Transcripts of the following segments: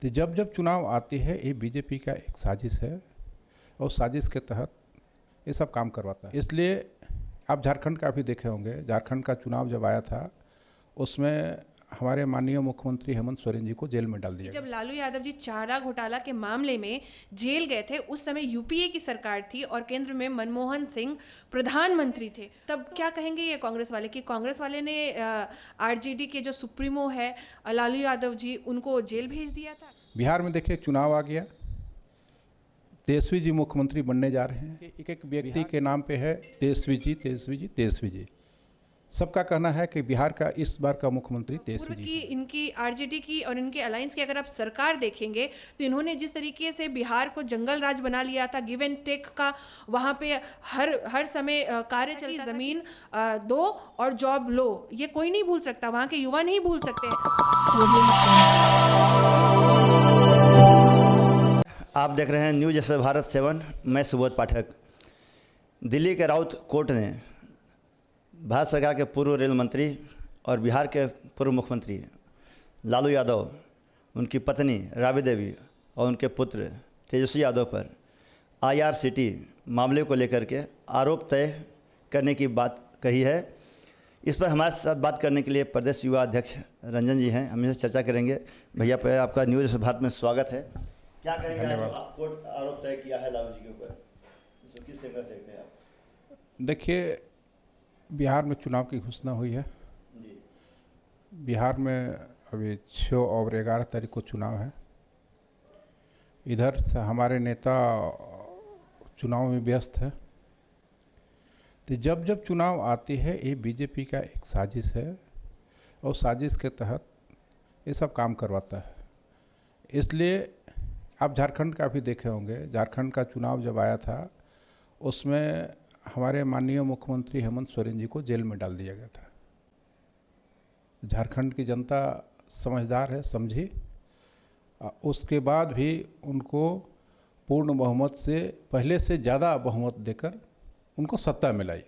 तो जब जब चुनाव आते हैं ये बीजेपी का एक साजिश है और साजिश के तहत ये सब काम करवाता है। इसलिए आप झारखंड का भी देखे होंगे, झारखंड का चुनाव जब आया था उसमें हमारे माननीय मुख्यमंत्री हेमंत सोरेन जी को जेल में डाल दिया जब लालू यादव जी चारा घोटाला के मामले में जेल गए थे, उस समय यूपीए की सरकार थी और केंद्र में मनमोहन सिंह प्रधानमंत्री थे। तब क्या कहेंगे ये कांग्रेस वाले कि कांग्रेस वाले ने आरजेडी के जो सुप्रीमो है लालू यादव जी, उनको जेल भेज दिया था। बिहार में देखिए चुनाव आ गया, तेजस्वी जी मुख्यमंत्री बनने जा रहे हैं। एक एक व्यक्ति के नाम पे है तेजस्वी जी, तेजस्वी जी, तेजस्वी जी। सबका कहना है कि बिहार का इस बार का मुख्यमंत्री तेजस्वी जी। इनकी आरजेडी की और इनके अलायंस की अगर आप सरकार देखेंगे तो इन्होंने जिस तरीके से बिहार को जंगल राज बना लिया था, गिव एंड टेक का, वहाँ पे हर समय कार्य चलती, जमीन दो और जॉब लो, ये कोई नहीं भूल सकता, वहाँ के युवा नहीं भूल सकते। आप देख रहे हैं न्यूज एक्सप्रेस भारत 7। मैं सुबोध पाठक। दिल्ली के राउत कोर्ट ने भारत सरकार के पूर्व रेल मंत्री और बिहार के पूर्व मुख्यमंत्री लालू यादव, उनकी पत्नी राबड़ी देवी और उनके पुत्र तेजस्वी यादव पर IRCT मामले को लेकर के आरोप तय करने की बात कही है। इस पर हमारे साथ बात करने के लिए प्रदेश युवा अध्यक्ष रंजन जी हैं, हम इनसे चर्चा करेंगे। भैया पर आपका न्यूज एक्सप्रेस भारत में स्वागत है। क्या कहेंगे, कोर्ट आरोप तय किया है लालू जी के ऊपर, इसको किस एंगल से देखते हैं आप? देखिए, बिहार में चुनाव की घोषणा हुई है जी। बिहार में अभी 6 और 11 तारीख को चुनाव है। इधर से हमारे नेता चुनाव में व्यस्त है। तो जब जब चुनाव आती है ये बीजेपी का एक साजिश है और साजिश के तहत ये सब काम करवाता है। इसलिए आप झारखंड का भी देखे होंगे, झारखंड का चुनाव जब आया था उसमें हमारे माननीय मुख्यमंत्री हेमंत सोरेन जी को जेल में डाल दिया गया था। झारखंड की जनता समझदार है, समझी। उसके बाद भी उनको पूर्ण बहुमत से, पहले से ज़्यादा बहुमत देकर उनको सत्ता मिलाई,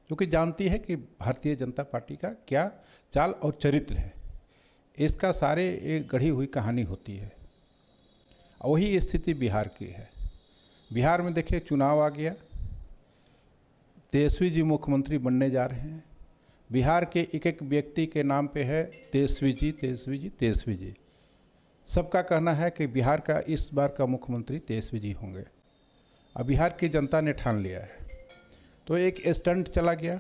क्योंकि जानती है कि भारतीय जनता पार्टी का क्या चाल और चरित्र है। इसका सारे एक गढ़ी हुई कहानी होती है। वही स्थिति बिहार की है। बिहार में देखिए चुनाव आ गया, तेजस्वी जी मुख्यमंत्री बनने जा रहे हैं। बिहार के एक एक व्यक्ति के नाम पे है तेजस्वी जी, तेजस्वी जी, तेजस्वी जी। सबका कहना है कि बिहार का इस बार का मुख्यमंत्री तेजस्वी जी होंगे। अब बिहार की जनता ने ठान लिया है, तो एक स्टंट चला गया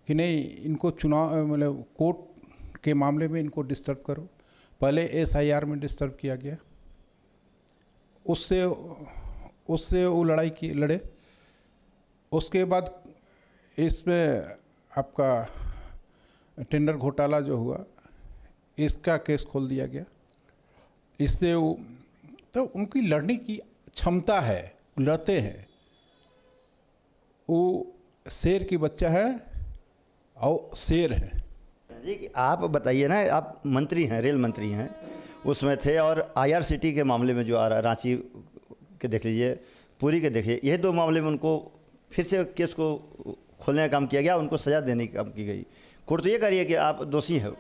कि नहीं, इनको चुनाव मतलब कोर्ट के मामले में इनको डिस्टर्ब करो। पहले SIR में डिस्टर्ब किया गया, उससे वो लड़े। उसके बाद इसमें आपका टेंडर घोटाला जो हुआ, इसका केस खोल दिया गया। इससे वो तो उनकी लड़ने की क्षमता है, लड़ते हैं। वो शेर की बच्चा है और शेर है। जी, आप बताइए ना, आप मंत्री हैं, रेल मंत्री हैं, उसमें थे, और IRCT के मामले में जो आ रहा है, रांची के देख लीजिए, पुरी के देखिए, ये 2 मामले में उनको फिर से केस को खोलने का काम किया गया, उनको सज़ा देने का काम की गई। कोर्ट तो ये कह रही है कि आप दोषी हो।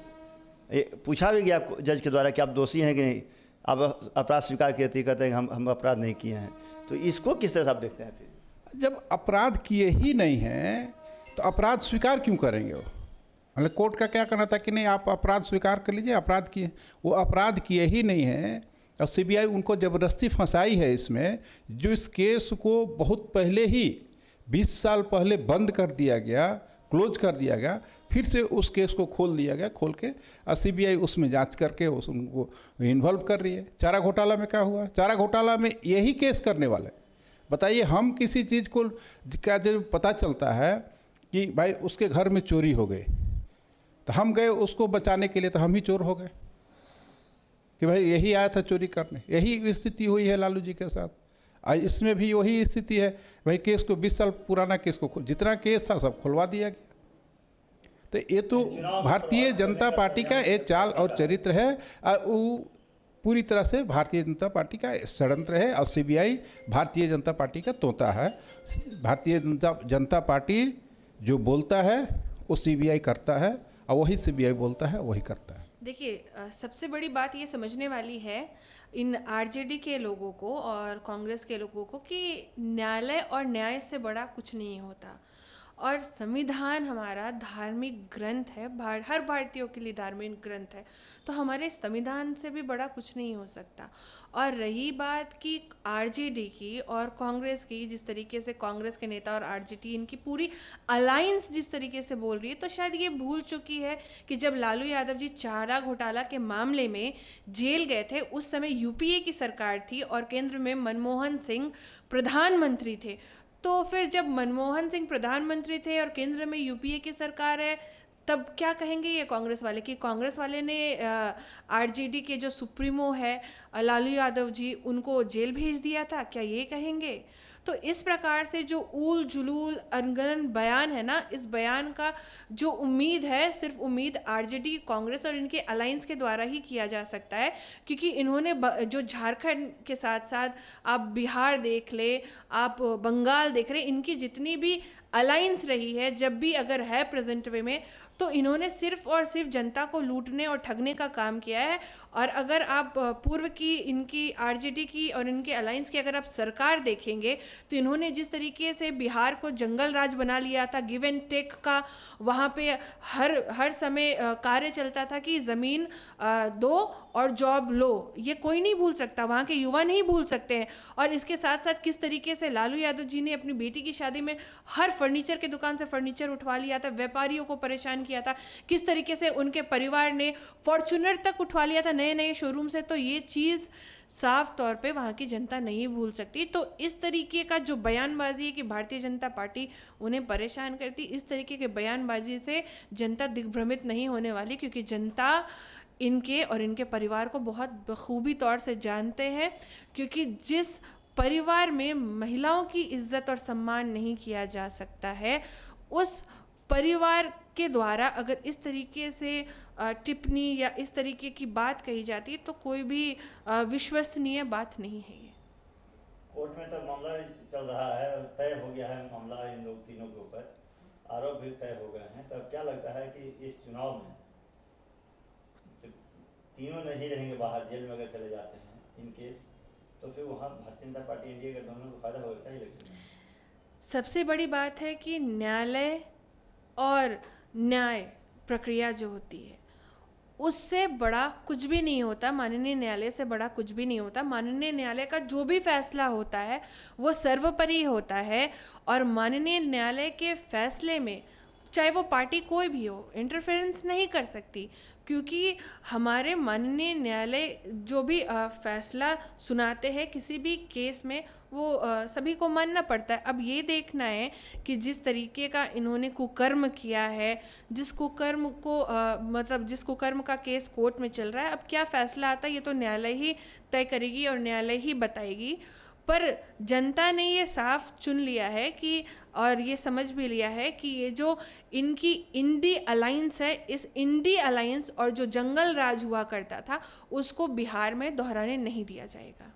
पूछा भी गया जज के द्वारा कि आप दोषी हैं कि नहीं, आप अपराध स्वीकार कहते हैं हम अपराध नहीं किए हैं। तो इसको किस तरह से आप देखते हैं? फिर जब अपराध किए ही नहीं हैं तो अपराध स्वीकार क्यों करेंगे? मतलब कोर्ट का क्या कहना था कि नहीं, आप अपराध स्वीकार कर लीजिए, अपराध किए। वो अपराध किए ही नहीं हैं और CBI उनको ज़बरदस्ती फंसाई है इसमें, जो इस केस को बहुत पहले ही 20 साल पहले बंद कर दिया गया, क्लोज कर दिया गया, फिर से उस केस को खोल दिया गया, खोल के और CBI उसमें जांच करके उनको इन्वॉल्व कर रही है। चारा घोटाला में क्या हुआ? चारा घोटाला में यही केस करने वाले। बताइए, हम किसी चीज़ को का जब पता चलता है कि भाई उसके घर में चोरी हो गई, तो हम गए उसको बचाने के लिए, तो हम ही चोर हो गए कि भाई यही आया था चोरी करने। यही स्थिति हुई है लालू जी के साथ। आज इसमें भी वही स्थिति है। भाई केस को 20 साल पुराना केस को जितना केस था सब खुलवा दिया गया। तो ये तो भारतीय जनता पार्टी का ये चाल और चरित्र है, और वो पूरी तरह से भारतीय जनता पार्टी का षड्यंत्र है। और CBI भारतीय जनता पार्टी का तोता है। भारतीय जनता पार्टी जो बोलता है वो CBI करता है, और वही CBI बोलता है वही करता है। देखिए सबसे बड़ी बात ये समझने वाली है इन आरजेडी के लोगों को और कांग्रेस के लोगों को कि न्यायालय और न्याय से बड़ा कुछ नहीं होता। और संविधान हमारा धार्मिक ग्रंथ है, हर भारतीयों के लिए धार्मिक ग्रंथ है, तो हमारे संविधान से भी बड़ा कुछ नहीं हो सकता। और रही बात कि आरजेडी की और कांग्रेस की, जिस तरीके से कांग्रेस के नेता और आरजेडी इनकी पूरी अलायंस जिस तरीके से बोल रही है, तो शायद ये भूल चुकी है कि जब लालू यादव जी चारा घोटाला के मामले में जेल गए थे उस समय यूपीए की सरकार थी और केंद्र में मनमोहन सिंह प्रधानमंत्री थे। तो फिर जब मनमोहन सिंह प्रधानमंत्री थे और केंद्र में यूपीए की सरकार है, तब क्या कहेंगे ये कांग्रेस वाले कि कांग्रेस वाले ने आरजेडी के जो सुप्रीमो है लालू यादव जी उनको जेल भेज दिया था, क्या ये कहेंगे? तो इस प्रकार से जो ऊल जुलूल अनगनन बयान है ना, इस बयान का जो उम्मीद है सिर्फ उम्मीद आरजेडी, कांग्रेस और इनके अलायंस के द्वारा ही किया जा सकता है, क्योंकि इन्होंने जो झारखंड के साथ साथ आप बिहार देख ले, आप बंगाल देख रहे, इनकी जितनी भी अलायंस रही है, जब भी अगर है प्रेजेंट वे में, तो इन्होंने सिर्फ और सिर्फ जनता को लूटने और ठगने का काम किया है। और अगर आप पूर्व की इनकी आरजेडी की और इनके अलायंस की अगर आप सरकार देखेंगे तो इन्होंने जिस तरीके से बिहार को जंगल राज बना लिया था, गिव एंड टेक का वहाँ पे हर समय कार्य चलता था कि ज़मीन दो और जॉब लो, ये कोई नहीं भूल सकता, वहाँ के युवा नहीं भूल सकते हैं। और इसके साथ साथ किस तरीके से लालू यादव जी ने अपनी बेटी की शादी में हर फर्नीचर की दुकान से फर्नीचर उठवा लिया था, व्यापारियों को परेशान किया था, किस तरीके से उनके परिवार ने फॉर्च्यूनर तक उठवा लिया था नए नए शोरूम से, तो ये चीज़ साफ तौर पे वहाँ की जनता नहीं भूल सकती। तो इस तरीके का जो बयानबाजी है कि भारतीय जनता पार्टी उन्हें परेशान करती, इस तरीके के बयानबाजी से जनता दिग्भ्रमित नहीं होने वाली, क्योंकि जनता इनके और इनके परिवार को बहुत बखूबी तौर से जानते हैं। क्योंकि जिस परिवार में महिलाओं की इज्जत और सम्मान नहीं किया जा सकता है, उस परिवार के द्वारा अगर इस तरीके से टिप्पणी या इस तरीके की बात कही जाती है तो कोई भी विश्वसनीय बात नहीं है। ये कोर्ट में तो मामला चल रहा है, तय हो गया है मामला, इन लोग तीनों के ऊपर आरोप भी तय हो गए हैं। तो अब क्या लगता है कि इस चुनाव में जब तीनों नहीं रहेंगे बाहर, जेल में अगर चले जाते हैं इन केस, तो फिर वहाँ भारतीय जनता पार्टी एनडीए गठबंधन को फायदा होगा क्या इलेक्शन में? सबसे बड़ी बात है कि न्यायालय और न्याय प्रक्रिया जो होती है उससे बड़ा कुछ भी नहीं होता, माननीय न्यायालय से बड़ा कुछ भी नहीं होता। माननीय न्यायालय का जो भी फैसला होता है वो सर्वोपरि होता है, और माननीय न्यायालय के फैसले में चाहे वो पार्टी कोई भी हो इंटरफेरेंस नहीं कर सकती, क्योंकि हमारे माननीय न्यायालय जो भी फैसला सुनाते हैं किसी भी केस में वो सभी को मानना पड़ता है। अब ये देखना है कि जिस तरीके का इन्होंने कुकर्म किया है, जिस कुकर्म को मतलब जिस कुकर्म का केस कोर्ट में चल रहा है, अब क्या फैसला आता है ये तो न्यायालय ही तय करेगी और न्यायालय ही बताएगी। पर जनता ने ये साफ चुन लिया है कि और ये समझ भी लिया है कि ये जो इनकी इंडी अलायंस है, इस इंडी अलायंस और जो जंगल राज हुआ करता था उसको बिहार में दोहराने नहीं दिया जाएगा।